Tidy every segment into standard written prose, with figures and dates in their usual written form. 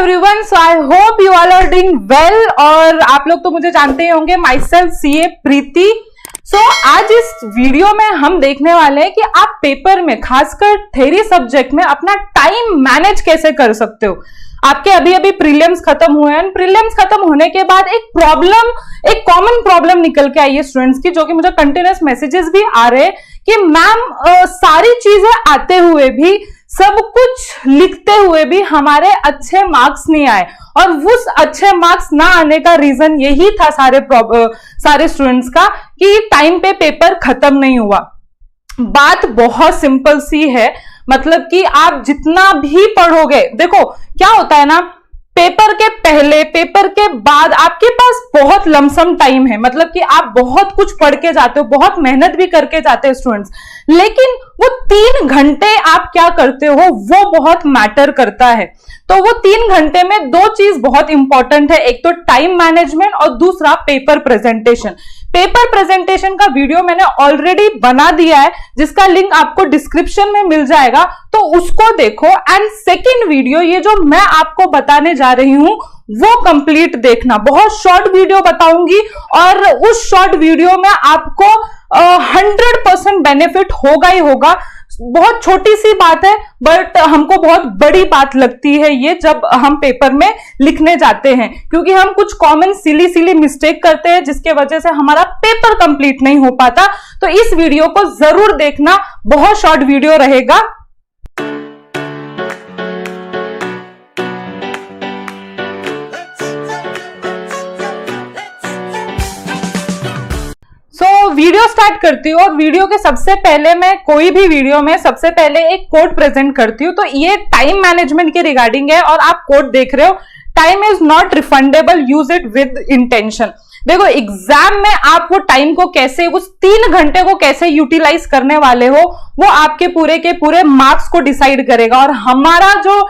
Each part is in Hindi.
Everyone, so I hope you all are doing well. और आप लोग तो मुझे जानते ही होंगे, माई सेल्फ सीए प्रीति। सो आज इस वीडियो में हम देखने वाले हैं कि आप पेपर में, खासकर थ्योरी सब्जेक्ट में, अपना टाइम मैनेज कैसे कर सकते हो। आपके अभी अभी प्रीलिम्स खत्म हुए हैं। प्रीलिम्स खत्म होने के बाद एक कॉमन प्रॉब्लम निकल के आई है स्टूडेंट्स की, जो कि मुझे कंटिन्यूअस मैसेजेस भी आ रहे हैं कि मैम सारी चीजें आते हुए भी, सब कुछ लिखते हुए भी हमारे अच्छे मार्क्स नहीं आए। और उस अच्छे मार्क्स ना आने का रीजन यही था सारे स्टूडेंट्स का, कि टाइम पे पेपर खत्म नहीं हुआ। बात बहुत सिंपल सी है, मतलब कि आप जितना भी पढ़ोगे, देखो क्या होता है ना, पेपर के पहले, पेपर के बाद आपके पास बहुत लमसम टाइम है। मतलब कि आप बहुत कुछ पढ़ के जाते हो, बहुत मेहनत भी करके जाते हो स्टूडेंट्स, लेकिन वो 3 घंटे आप क्या करते हो वो बहुत मैटर करता है। तो वो 3 घंटे में 2 चीज बहुत इंपॉर्टेंट है, एक तो टाइम मैनेजमेंट और दूसरा पेपर प्रेजेंटेशन। पेपर प्रेजेंटेशन का वीडियो मैंने ऑलरेडी बना दिया है, जिसका लिंक आपको डिस्क्रिप्शन में मिल जाएगा, तो उसको देखो। एंड सेकंड वीडियो, ये जो मैं आपको बताने जा रही हूं वो कंप्लीट देखना। बहुत शॉर्ट वीडियो बताऊंगी और उस शॉर्ट वीडियो में आपको 100% बेनिफिट होगा ही होगा। बहुत छोटी सी बात है, बट हमको बहुत बड़ी बात लगती है ये, जब हम पेपर में लिखने जाते हैं, क्योंकि हम कुछ कॉमन सिली मिस्टेक करते हैं, जिसके वजह से हमारा पेपर कंप्लीट नहीं हो पाता। तो इस वीडियो को जरूर देखना, बहुत शॉर्ट वीडियो रहेगा। वीडियो स्टार्ट करती हूँ, और वीडियो के सबसे पहले मैं कोई भी वीडियो में सबसे पहले एक कोट प्रेजेंट करती हूँ। तो ये टाइम मैनेजमेंट के रिगार्डिंग है, और आप कोट देख रहे हो, time is not refundable, use it with intention. देखो एग्जाम में आप वो टाइम को कैसे, उस 3 घंटे को कैसे यूटिलाइज करने वाले हो, वो आपके पूरे के पूरे मार्क्स को डिसाइड करेगा। और हमारा जो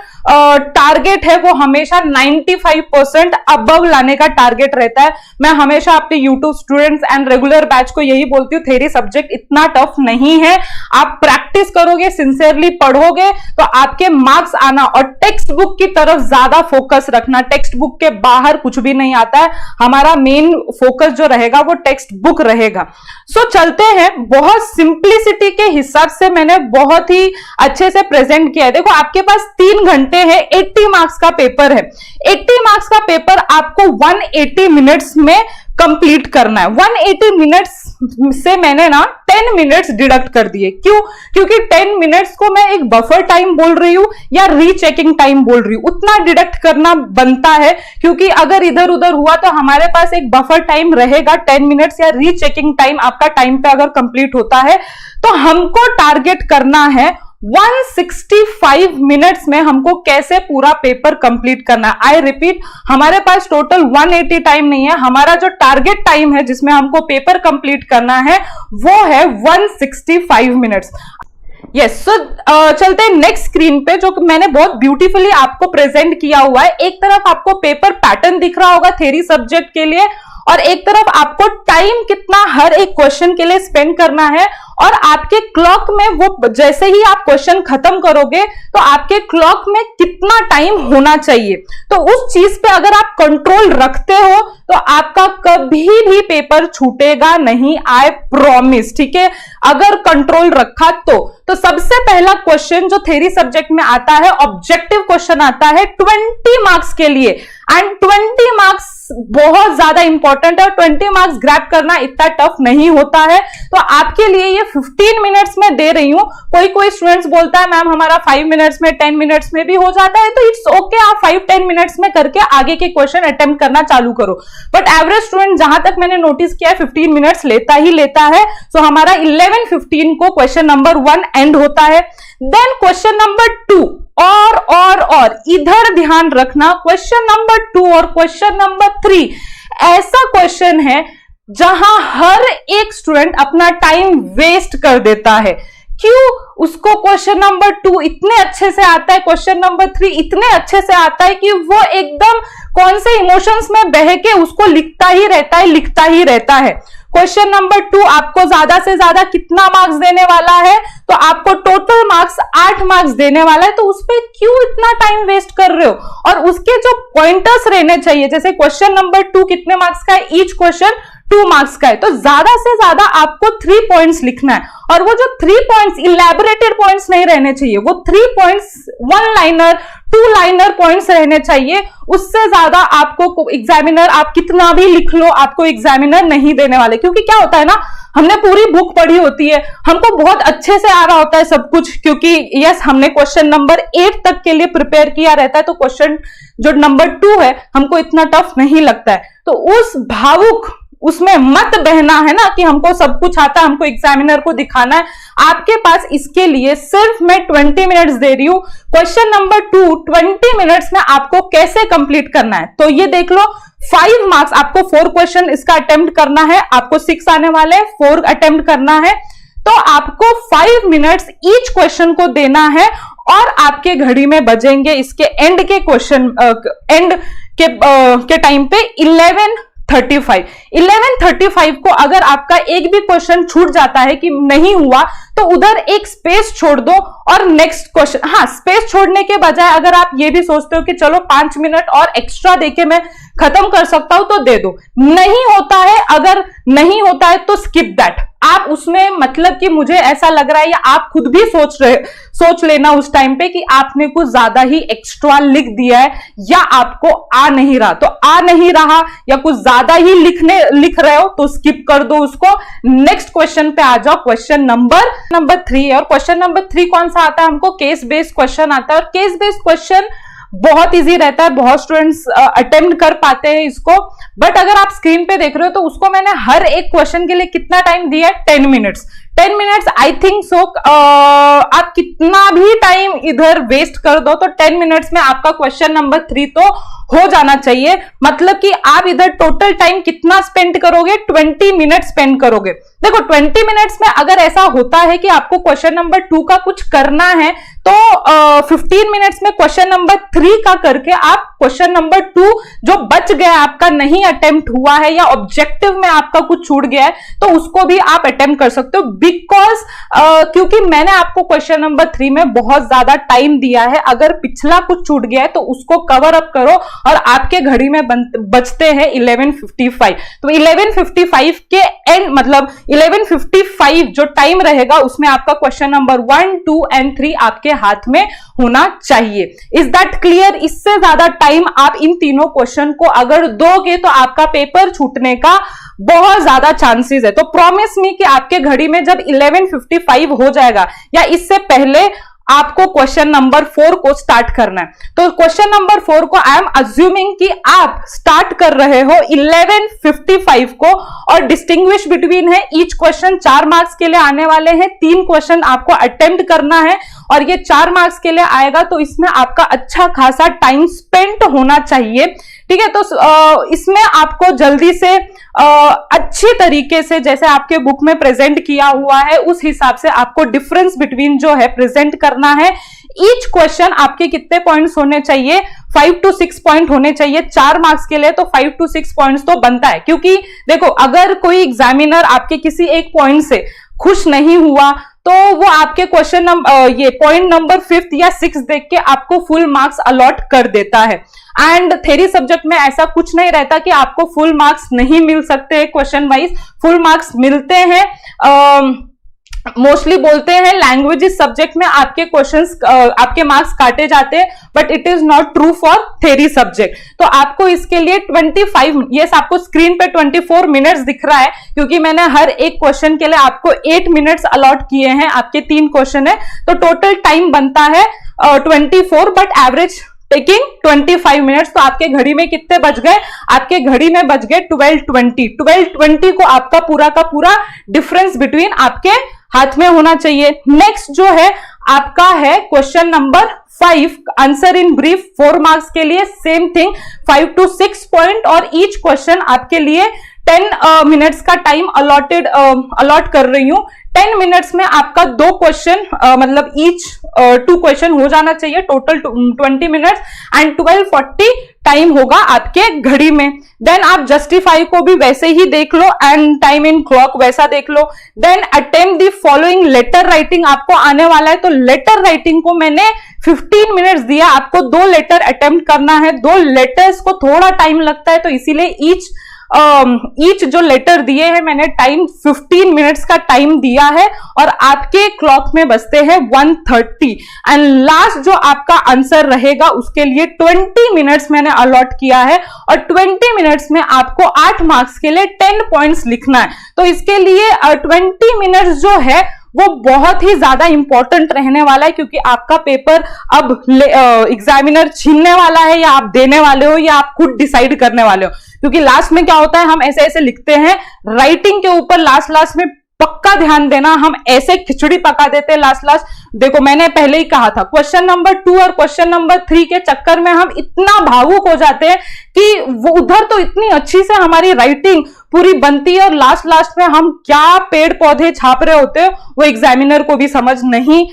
टारगेट है वो हमेशा 95% अबव लाने का टारगेट रहता है। मैं हमेशा अपने YouTube students and regular batch को यही बोलती हूँ, थ्योरी सब्जेक्ट इतना टफ नहीं है। आप प्रैक्टिस करोगे, सिंसियरली पढ़ोगे, तो आपके मार्क्स आना। और टेक्स्ट बुक की तरफ ज्यादा फोकस रखना, टेक्स्ट बुक के बाहर कुछ भी नहीं आता है। हमारा मेन फोकस जो रहेगा वो टेक्स्ट बुक रहेगा। सो चलते हैं। बहुत सिंप्लिसिटी के हिसाब से मैंने बहुत ही अच्छे से प्रेजेंट किया है। देखो आपके पास 3 घंटे है, 80 मार्क्स का पेपर है। 80 मार्क्स का पेपर आपको 180 मिनट्स में कंप्लीट करना है। 180 मिनट्स से मैंने ना 10 मिनट्स डिडक्ट कर दिए। क्यों? क्योंकि 10 मिनट्स को मैं एक बफर टाइम बोल रही हूं या रीचेकिंग टाइम बोल रही हूं, उतना डिडक्ट करना बनता है, क्योंकि अगर इधर उधर हुआ तो हमारे पास एक बफर टाइम रहेगा 10 मिनट्स, या रीचेकिंग टाइम आपका टाइम पे अगर कंप्लीट होता है। तो हमको टारगेट करना है 165 मिनट्स में हमको कैसे पूरा पेपर कंप्लीट करना है। आई रिपीट, हमारे पास टोटल 180 टाइम नहीं है, हमारा जो टारगेट टाइम है जिसमें हमको पेपर कंप्लीट करना है वो है 165 मिनट्स। यस, सो चलते हैं नेक्स्ट स्क्रीन पे, जो मैंने बहुत ब्यूटीफुली आपको प्रेजेंट किया हुआ है। एक तरफ आपको पेपर पैटर्न दिख रहा होगा थ्योरी सब्जेक्ट के लिए, और एक तरफ आपको टाइम कितना हर एक क्वेश्चन के लिए स्पेंड करना है। और आपके क्लॉक में वो, जैसे ही आप क्वेश्चन खत्म करोगे तो आपके क्लॉक में कितना टाइम होना चाहिए, तो उस चीज पे अगर आप कंट्रोल रखते हो तो आपका कभी भी पेपर छूटेगा नहीं, आई प्रॉमिस। ठीक है, अगर कंट्रोल रखा तो सबसे पहला क्वेश्चन जो थ्योरी सब्जेक्ट में आता है, ऑब्जेक्टिव क्वेश्चन आता है 20 मार्क्स के लिए। एंड 20 मार्क्स बहुत ज्यादा इंपॉर्टेंट है, और 20 मार्क्स ग्रैब करना इतना टफ नहीं होता है। तो आपके लिए ये 15 मिनट्स में दे रही हूं। कोई स्टूडेंट्स बोलता है मैम हमारा 5 मिनट्स में, 10 मिनट्स में भी हो जाता है, तो इट्स ओके, आप 5-10 मिनट्स में करके आगे के क्वेश्चन अटेम्प्ट करना चालू करो। बट एवरेज स्टूडेंट जहां तक मैंने नोटिस किया है 15 मिनट्स लेता ही लेता है। सो हमारा 11:15 को क्वेश्चन नंबर 1 एंड होता है। देन क्वेश्चन नंबर 2 और इधर ध्यान रखना, क्वेश्चन नंबर 2 और क्वेश्चन नंबर 3 ऐसा क्वेश्चन है जहां हर एक स्टूडेंट अपना टाइम वेस्ट कर देता है। क्यों? उसको क्वेश्चन नंबर 2 इतने अच्छे से आता है, क्वेश्चन नंबर 3 इतने अच्छे से आता है कि वो एकदम कौन से इमोशंस में बह के उसको लिखता ही रहता है। क्वेश्चन नंबर 2 आपको ज्यादा से ज्यादा कितना मार्क्स देने वाला है, तो आपको टोटल मार्क्स 8 मार्क्स देने वाला है, तो उस पर क्यों इतना टाइम वेस्ट कर रहे हो। और उसके जो पॉइंटर्स रहने चाहिए, जैसे क्वेश्चन नंबर 2 कितने मार्क्स का है, ईच क्वेश्चन 2 मार्क्स का है, तो ज्यादा से ज्यादा आपको 3 पॉइंट्स लिखना है। और वो जो 3 पॉइंट्स इलैबोरेटेड पॉइंट्स नहीं रहने चाहिए, वो 3 पॉइंट्स 1 लाइनर 2 लाइनर पॉइंट्स रहने चाहिए। उससे ज्यादा आपको एग्जामिनर, आप कितना भी लिख लो, आपको एग्जामिनर नहीं देने वाले। क्योंकि क्या होता है ना, हमने पूरी बुक पढ़ी होती है, हमको बहुत अच्छे से आ रहा होता है सब कुछ, क्योंकि यस हमने क्वेश्चन नंबर 8 तक के लिए प्रिपेयर किया रहता है, तो क्वेश्चन जो नंबर 2 है हमको इतना टफ नहीं लगता है। तो उस भावुक उसमें मत बहना है ना कि हमको सब कुछ आता है, हमको एग्जामिनर को दिखाना है। आपके पास इसके लिए सिर्फ मैं 20 मिनट्स दे रही हूं। क्वेश्चन नंबर 2 20 मिनट्स में आपको कैसे कंप्लीट करना है, तो ये देख लो। 5 मार्क्स, आपको 4 क्वेश्चन इसका अटेम्प्ट करना है, आपको 6 आने वाले, 4 अटेम्प्ट करना है, तो आपको 5 मिनट्स ईच क्वेश्चन को देना है। और आपके घड़ी में बजेंगे इसके एंड के क्वेश्चन एंड के टाइम पे 11:35 को अगर आपका एक भी क्वेश्चन छूट जाता है कि नहीं हुआ, तो उधर एक स्पेस छोड़ दो और नेक्स्ट क्वेश्चन। हाँ, स्पेस छोड़ने के बजाय अगर आप ये भी सोचते हो कि चलो 5 मिनट और एक्स्ट्रा देके मैं खत्म कर सकता हूं, तो दे दो। नहीं होता है, अगर नहीं होता है तो स्किप दैट। आप उसमें मतलब कि मुझे ऐसा लग रहा है, या आप खुद भी सोच लेना उस टाइम पे कि आपने कुछ ज्यादा ही एक्स्ट्रा लिख दिया है, या आपको आ नहीं रहा। तो आ नहीं रहा या कुछ ज्यादा ही लिख रहे हो तो स्किप कर दो उसको। नेक्स्ट क्वेश्चन पे आ जाओ, क्वेश्चन नंबर 3। और क्वेश्चन नंबर 3 कौन सा आता है, हमको केस बेस्ड क्वेश्चन आता है। और केस बेस्ड क्वेश्चन बहुत इजी रहता है, बहुत स्टूडेंट्स अटेम्प्ट कर पाते हैं इसको। बट अगर आप स्क्रीन पे देख रहे हो तो उसको मैंने हर एक क्वेश्चन के लिए कितना टाइम दिया है, 10 minutes. 10 minutes I think so आप कितना भी टाइम इधर वेस्ट कर दो तो 10 मिनट्स में आपका क्वेश्चन नंबर 3 तो हो जाना चाहिए। मतलब कि आप इधर टोटल टाइम कितना स्पेंड करोगे, 20 मिनट स्पेंड करोगे। देखो 20 मिनट्स में अगर ऐसा होता है कि आपको क्वेश्चन नंबर 2 का कुछ करना है, तो 15 मिनट्स में क्वेश्चन नंबर 3 का करके आप क्वेश्चन नंबर 2 जो बच गया, आपका नहीं अटेम्प्ट हुआ है या ऑब्जेक्टिव में आपका कुछ छूट गया है, तो उसको भी आप अटेम्प्ट कर सकते हो। बिकॉज क्योंकि मैंने आपको क्वेश्चन नंबर 3 में बहुत ज्यादा टाइम दिया है। अगर पिछला कुछ छूट गया है तो उसको कवर अप करो, और आपके घड़ी में बचते हैं 11:55। तो 11:55 के एंड मतलब 11:55 जो टाइम रहेगा उसमें आपका क्वेश्चन नंबर 1, 2 एंड 3 आपके हाथ में होना चाहिए। Is that clear? इससे ज्यादा टाइम आप इन तीनों क्वेश्चन को अगर दोगे तो आपका पेपर छूटने का बहुत ज्यादा चांसेस है। तो प्रॉमिस मी कि आपके घड़ी में जब 11:55 हो जाएगा या इससे पहले आपको क्वेश्चन नंबर 4 को स्टार्ट करना है। तो क्वेश्चन नंबर 4 को आई एम अज्यूमिंग कि आप स्टार्ट कर रहे हो 11:55 को, और डिस्टिंग्विश बिटवीन है ईच क्वेश्चन 4 मार्क्स के लिए आने वाले हैं। 3 क्वेश्चन आपको अटेम्प्ट करना है और ये 4 मार्क्स के लिए आएगा, तो इसमें आपका अच्छा खासा टाइम स्पेंड होना चाहिए। ठीक है, तो इसमें आपको जल्दी से अच्छी तरीके से जैसे आपके बुक में प्रेजेंट किया हुआ है उस हिसाब से आपको डिफरेंस बिटवीन जो है प्रेजेंट करना है। ईच क्वेश्चन आपके कितने पॉइंट्स होने चाहिए, 5 to 6 पॉइंट होने चाहिए 4 मार्क्स के लिए। तो 5 to 6 पॉइंट्स तो बनता है, क्योंकि देखो अगर कोई एग्जामिनर आपके किसी एक पॉइंट से खुश नहीं हुआ तो वो आपके क्वेश्चन ये पॉइंट नंबर 5th या 6th देख के आपको फुल मार्क्स अलॉट कर देता है। एंड थ्योरी सब्जेक्ट में ऐसा कुछ नहीं रहता कि आपको फुल मार्क्स नहीं मिल सकते, क्वेश्चन वाइज फुल मार्क्स मिलते हैं। मोस्टली बोलते हैं लैंग्वेजेस सब्जेक्ट में आपके क्वेश्चंस आपके मार्क्स काटे जाते हैं, but it is not true for theory subject. तो आपको इसके लिए 25 यस आपको स्क्रीन पे 24 मिनट्स दिख रहा है, क्योंकि मैंने हर एक क्वेश्चन के लिए आपको 8 मिनट्स अलॉट किए हैं। आपके 3 क्वेश्चन है तो टोटल टाइम बनता है 24, बट एवरेज टेकिंग 25 मिनट्स। तो आपके घड़ी में कितने बज गए, आपके घड़ी में बज गए 12:20। 12:20 को आपका पूरा का पूरा डिफरेंस बिटवीन आपके हाथ में होना चाहिए। नेक्स्ट जो है आपका है question number 5, answer in brief 4 marks के लिए सेम थिंग 5 to 6 पॉइंट, और ईच क्वेश्चन आपके लिए 10 मिनट्स का टाइम अलॉट कर रही हूं। 10 मिनट्स में आपका 2 क्वेश्चन मतलब ईच 2 क्वेश्चन हो जाना चाहिए, टोटल 20 मिनट्स एंड 12:40 टाइम होगा आपके घड़ी में। देन आप जस्टिफाई को भी वैसे ही देख लो एंड टाइम इन क्लॉक वैसा देख लो। Then attempt the following letter writing आपको आने वाला है, तो लेटर राइटिंग को मैंने 15 मिनट्स दिया, आपको 2 लेटर अटेम्प्ट करना है। 2 लेटर्स को थोड़ा टाइम लगता है, तो इसीलिए ईच जो लेटर दिए हैं मैंने टाइम 15 मिनट्स का टाइम दिया है और आपके क्लॉक में बजते हैं 1:30 एंड लास्ट जो आपका आंसर रहेगा उसके लिए 20 मिनट्स मैंने अलॉट किया है और 20 मिनट्स में आपको 8 मार्क्स के लिए 10 पॉइंट्स लिखना है। तो इसके लिए 20 मिनट्स जो है वो बहुत ही ज्यादा इंपॉर्टेंट रहने वाला है, क्योंकि आपका पेपर अब एग्जामिनर छीनने वाला है या आप देने वाले हो या आप खुद डिसाइड करने वाले हो। क्योंकि लास्ट में क्या होता है, हम ऐसे ऐसे लिखते हैं, राइटिंग के ऊपर लास्ट में पक्का ध्यान देना, हम ऐसे खिचड़ी पका देते हैं लास्ट। देखो मैंने पहले ही कहा था, क्वेश्चन नंबर 2 और क्वेश्चन नंबर 3 के चक्कर में हम इतना भावुक हो जाते हैं कि वो उधर तो इतनी अच्छी से हमारी राइटिंग पूरी बनती है और लास्ट में हम क्या पेड़ पौधे छाप रहे होते हैं वो एग्जामिनर को भी समझ नहीं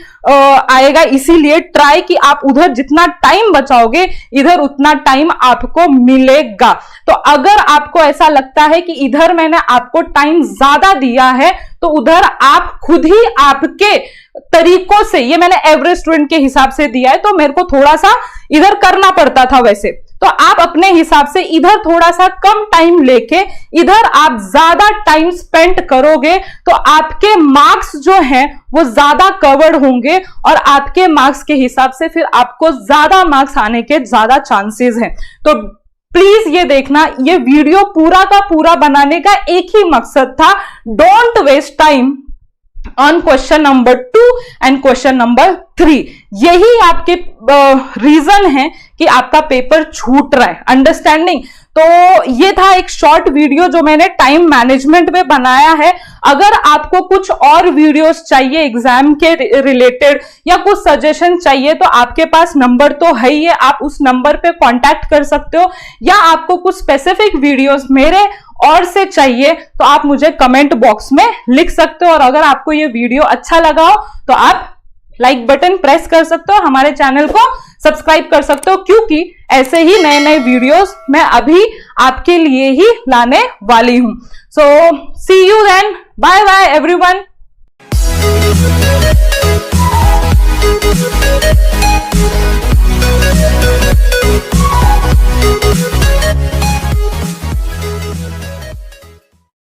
आएगा। इसीलिए ट्राई कि आप उधर जितना टाइम बचाओगे इधर उतना टाइम आपको मिलेगा। तो अगर आपको ऐसा लगता है कि इधर मैंने आपको टाइम ज्यादा दिया है तो उधर आप खुद ही आपके तरीकों से, ये मैंने एवरेज स्टूडेंट के हिसाब से दिया है तो मेरे को थोड़ा सा इधर करना पड़ता था वैसे, तो आप अपने हिसाब से इधर थोड़ा सा कम टाइम लेके इधर आप ज्यादा टाइम स्पेंड करोगे तो आपके मार्क्स जो हैं वो ज्यादा कवर्ड होंगे और आपके मार्क्स के हिसाब से फिर आपको ज्यादा मार्क्स आने के ज्यादा चांसेस हैं। तो प्लीज ये देखना, ये वीडियो पूरा का पूरा बनाने का एक ही मकसद था, don't waste time on question number 2 and question number 3। यही आपके रीजन है कि आपका पेपर छूट रहा है, अंडरस्टैंडिंग। तो ये था एक शॉर्ट वीडियो जो मैंने टाइम मैनेजमेंट में बनाया है। अगर आपको कुछ और वीडियोस चाहिए एग्जाम के रिलेटेड या कुछ सजेशन चाहिए तो आपके पास नंबर तो है ही है, आप उस नंबर पे कांटेक्ट कर सकते हो, या आपको कुछ स्पेसिफिक वीडियोस मेरे और से चाहिए तो आप मुझे कमेंट बॉक्स में लिख सकते हो। और अगर आपको ये वीडियो अच्छा लगा हो तो आप लाइक बटन प्रेस कर सकते हो, हमारे चैनल को सब्सक्राइब कर सकते हो, क्योंकि ऐसे ही नए नए वीडियोस मैं अभी आपके लिए ही लाने वाली हूं। So see you then, bye bye everyone.